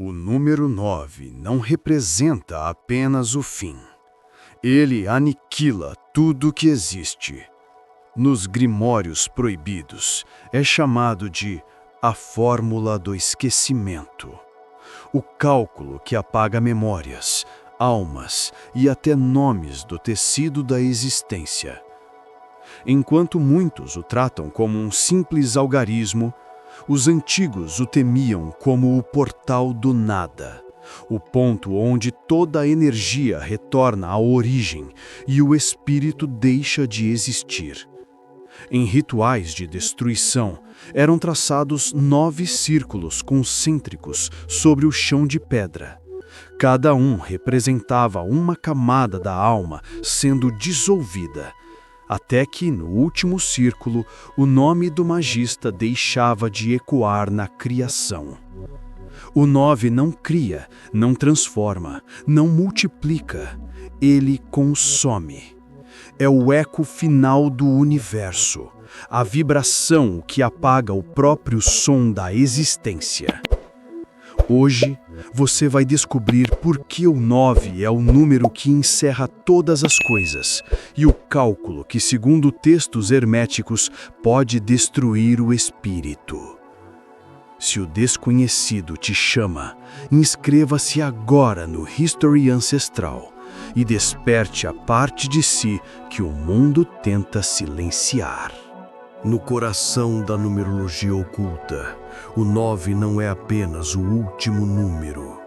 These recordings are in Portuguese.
O número 9 não representa apenas o fim. Ele aniquila tudo que existe. Nos Grimórios Proibidos, é chamado de a fórmula do esquecimento. O cálculo que apaga memórias, almas e até nomes do tecido da existência. Enquanto muitos o tratam como um simples algarismo, os antigos o temiam como o portal do nada, o ponto onde toda a energia retorna à origem e o espírito deixa de existir. Em rituais de destruição, eram traçados 9 círculos concêntricos sobre o chão de pedra. Cada um representava uma camada da alma sendo dissolvida, até que, no último círculo, o nome do magista deixava de ecoar na criação. O 9 não cria, não transforma, não multiplica, ele consome. É o eco final do universo, a vibração que apaga o próprio som da existência. Hoje, você vai descobrir por que o 9 é o número que encerra todas as coisas e o cálculo que, segundo textos herméticos, pode destruir o espírito. Se o desconhecido te chama, inscreva-se agora no History Ancestral e desperte a parte de si que o mundo tenta silenciar. No coração da numerologia oculta, o 9 não é apenas o último número.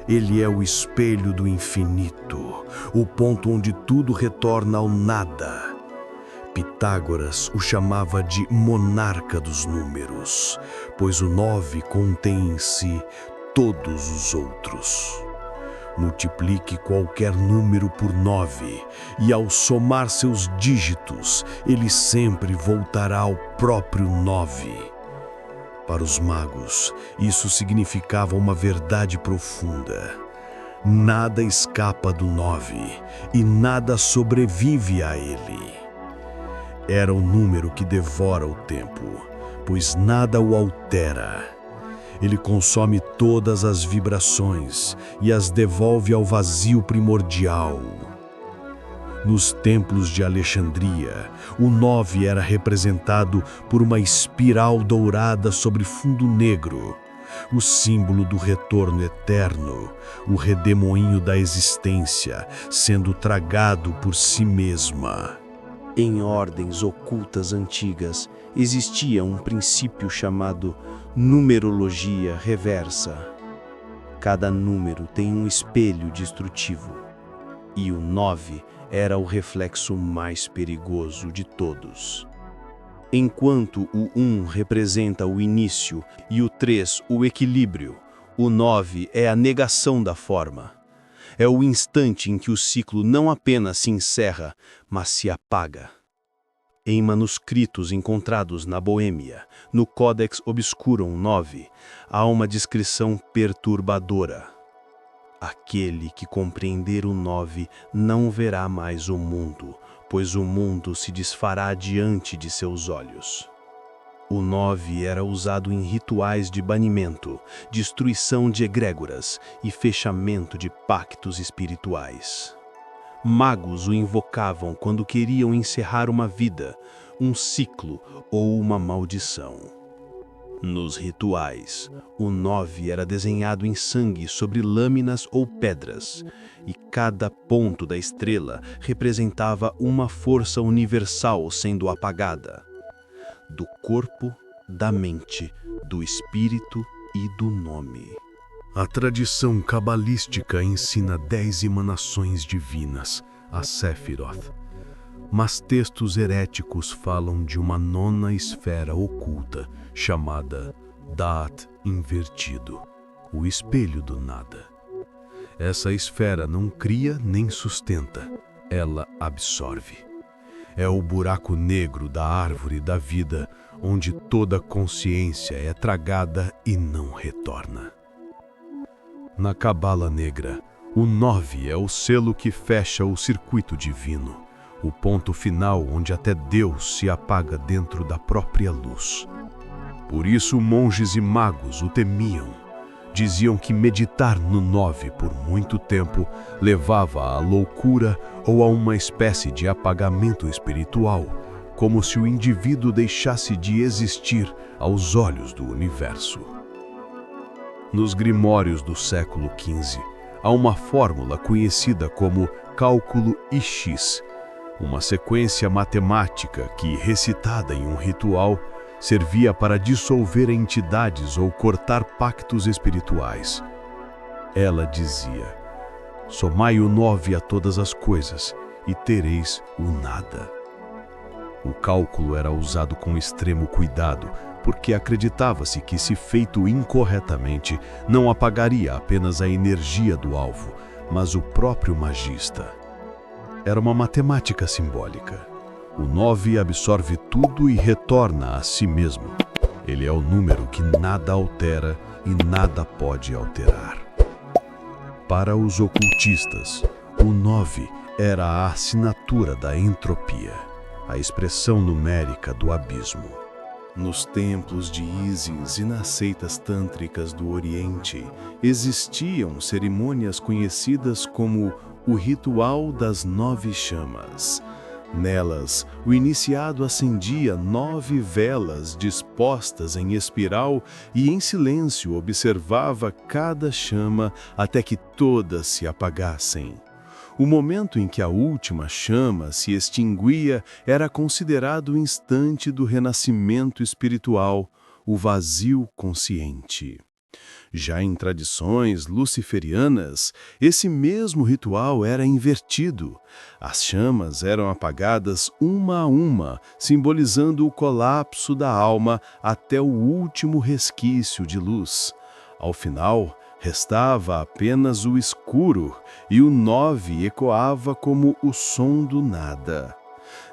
Ele é o espelho do infinito, o ponto onde tudo retorna ao nada. Pitágoras o chamava de monarca dos números, pois o 9 contém em si todos os outros. Multiplique qualquer número por 9, e ao somar seus dígitos, ele sempre voltará ao próprio 9. Para os magos, isso significava uma verdade profunda. Nada escapa do 9, e nada sobrevive a ele. Era o número que devora o tempo, pois nada o altera. Ele consome todas as vibrações e as devolve ao vazio primordial. Nos templos de Alexandria, o 9 era representado por uma espiral dourada sobre fundo negro, o símbolo do retorno eterno, o redemoinho da existência, sendo tragado por si mesma. Em ordens ocultas antigas, existia um princípio chamado numerologia reversa. Cada número tem um espelho destrutivo, e o 9 era o reflexo mais perigoso de todos. Enquanto o 1 representa o início e o 3 o equilíbrio, o 9 é a negação da forma. É o instante em que o ciclo não apenas se encerra, mas se apaga. Em manuscritos encontrados na Boêmia, no Codex Obscurum 9, há uma descrição perturbadora. Aquele que compreender o 9 não verá mais o mundo, pois o mundo se desfará diante de seus olhos. O 9 era usado em rituais de banimento, destruição de egrégoras e fechamento de pactos espirituais. Magos o invocavam quando queriam encerrar uma vida, um ciclo ou uma maldição. Nos rituais, o 9 era desenhado em sangue sobre lâminas ou pedras, e cada ponto da estrela representava uma força universal sendo apagada. Do corpo, da mente, do espírito e do nome. A tradição cabalística ensina 10 emanações divinas, a Sephiroth. Mas textos heréticos falam de uma 9ª esfera oculta, chamada Da'at invertido, o espelho do nada. Essa esfera não cria nem sustenta, ela absorve. É o buraco negro da árvore da vida, onde toda consciência é tragada e não retorna. Na Cabala Negra, o 9 é o selo que fecha o circuito divino, o ponto final onde até Deus se apaga dentro da própria luz. Por isso monges e magos o temiam, Diziam que meditar no 9 por muito tempo levava à loucura ou a uma espécie de apagamento espiritual, como se o indivíduo deixasse de existir aos olhos do universo. Nos grimórios do século XV, há uma fórmula conhecida como cálculo Ix, uma sequência matemática que, recitada em um ritual, servia para dissolver entidades ou cortar pactos espirituais. Ela dizia: somai o 9 a todas as coisas e tereis o nada. O cálculo era usado com extremo cuidado, porque acreditava-se que, se feito incorretamente, não apagaria apenas a energia do alvo, mas o próprio magista. Era uma matemática simbólica. O 9 absorve tudo e retorna a si mesmo. Ele é o número que nada altera e nada pode alterar. Para os ocultistas, o 9 era a assinatura da entropia, a expressão numérica do abismo. Nos templos de Ísis e nas seitas tântricas do Oriente, existiam cerimônias conhecidas como o ritual das 9 chamas. Nelas, o iniciado acendia 9 velas dispostas em espiral e, em silêncio, observava cada chama até que todas se apagassem. O momento em que a última chama se extinguia era considerado o instante do renascimento espiritual, o vazio consciente. Já em tradições luciferianas, esse mesmo ritual era invertido. As chamas eram apagadas uma a uma, simbolizando o colapso da alma até o último resquício de luz. Ao final, restava apenas o escuro, e o 9 ecoava como o som do nada.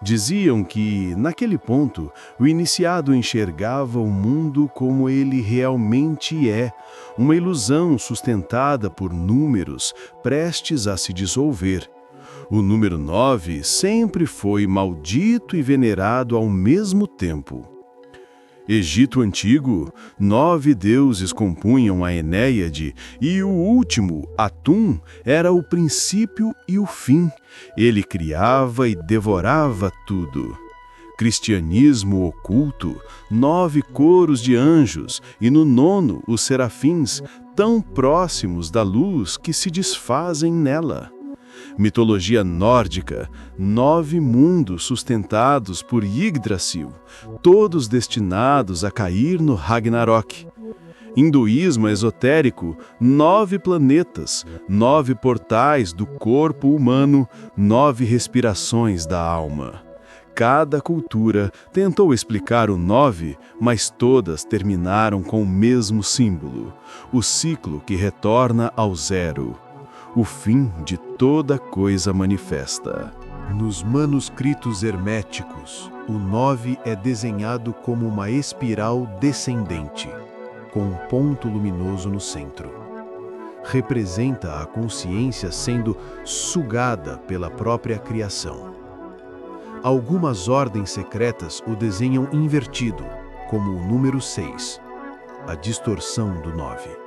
Diziam que, naquele ponto, o iniciado enxergava o mundo como ele realmente é, uma ilusão sustentada por números prestes a se dissolver. O número 9 sempre foi maldito e venerado ao mesmo tempo. Egito Antigo, 9 deuses compunham a Enéade e o último, Atum, era o princípio e o fim. Ele criava e devorava tudo. Cristianismo oculto, 9 coros de anjos e no 9º os serafins, tão próximos da luz que se desfazem nela. Mitologia nórdica, 9 mundos sustentados por Yggdrasil, todos destinados a cair no Ragnarok. Hinduísmo esotérico, 9 planetas, 9 portais do corpo humano, 9 respirações da alma. Cada cultura tentou explicar o 9, mas todas terminaram com o mesmo símbolo, o ciclo que retorna ao zero. O fim de toda coisa manifesta. Nos manuscritos herméticos, o 9 é desenhado como uma espiral descendente, com um ponto luminoso no centro. Representa a consciência sendo sugada pela própria criação. Algumas ordens secretas o desenham invertido, como o número 6, a distorção do 9.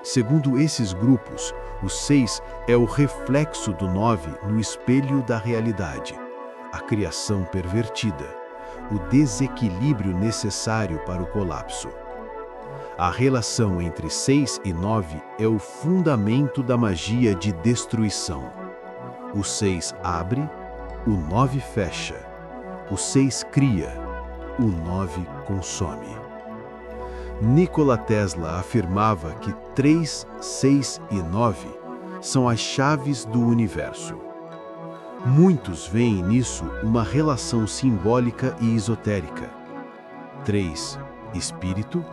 Segundo esses grupos, o 6 é o reflexo do 9 no espelho da realidade, a criação pervertida, o desequilíbrio necessário para o colapso. A relação entre 6 e 9 é o fundamento da magia de destruição. O 6 abre, o 9 fecha. O 6 cria, o 9 consome. Nikola Tesla afirmava que 3, 6 e 9 são as chaves do universo. Muitos veem nisso uma relação simbólica e esotérica. 3, espírito.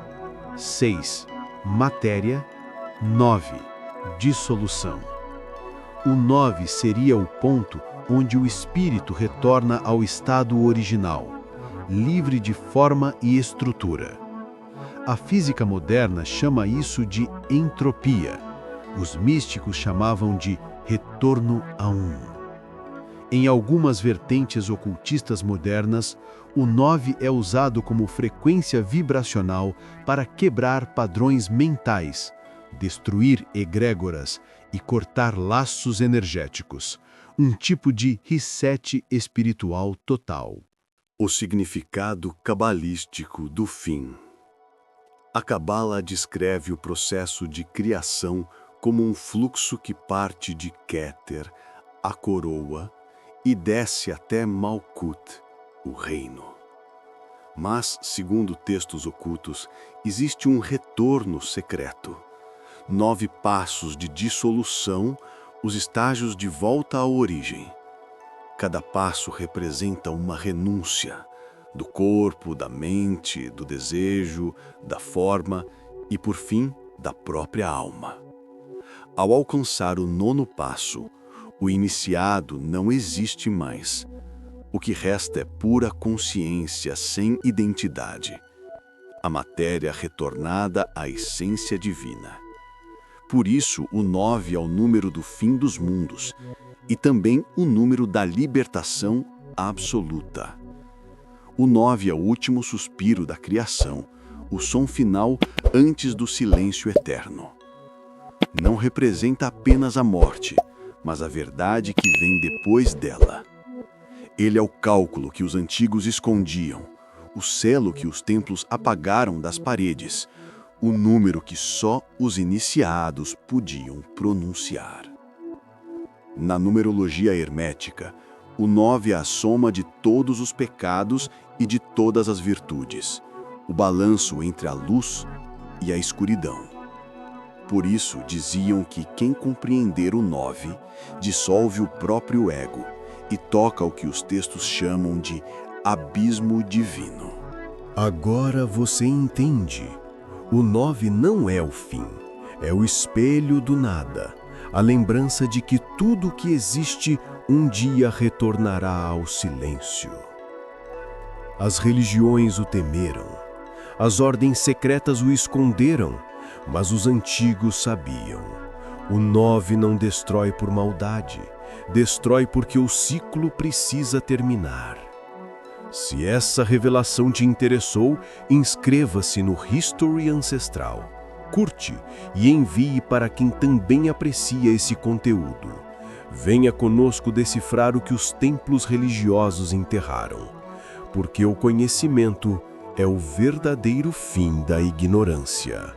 6, matéria. 9, dissolução. O 9 seria o ponto onde o espírito retorna ao estado original, livre de forma e estrutura. A física moderna chama isso de entropia. Os místicos chamavam de retorno a um. Em algumas vertentes ocultistas modernas, o 9 é usado como frequência vibracional para quebrar padrões mentais, destruir egrégoras e cortar laços energéticos, um tipo de reset espiritual total. O significado cabalístico do fim. A Cabala descreve o processo de criação como um fluxo que parte de Keter, a coroa, e desce até Malkut, o reino. Mas, segundo textos ocultos, existe um retorno secreto. 9 passos de dissolução, os estágios de volta à origem. Cada passo representa uma renúncia do corpo, da mente, do desejo, da forma e, por fim, da própria alma. Ao alcançar o 9º passo, o iniciado não existe mais. O que resta é pura consciência sem identidade. A matéria retornada à essência divina. Por isso, o 9 é o número do fim dos mundos e também o número da libertação absoluta. O 9 é o último suspiro da criação, o som final antes do silêncio eterno. Não representa apenas a morte, mas a verdade que vem depois dela. Ele é o cálculo que os antigos escondiam, o selo que os templos apagaram das paredes, o número que só os iniciados podiam pronunciar. Na numerologia hermética, o 9 é a soma de todos os pecados e de todas as virtudes, o balanço entre a luz e a escuridão. Por isso, diziam que quem compreender o 9 dissolve o próprio ego e toca o que os textos chamam de abismo divino. Agora você entende. O 9 não é o fim, é o espelho do nada, a lembrança de que tudo que existe um dia retornará ao silêncio. As religiões o temeram, as ordens secretas o esconderam, mas os antigos sabiam. O 9 não destrói por maldade, destrói porque o ciclo precisa terminar. Se essa revelação te interessou, inscreva-se no History Ancestral. Curte e envie para quem também aprecia esse conteúdo. Venha conosco decifrar o que os templos religiosos enterraram, porque o conhecimento é o verdadeiro fim da ignorância.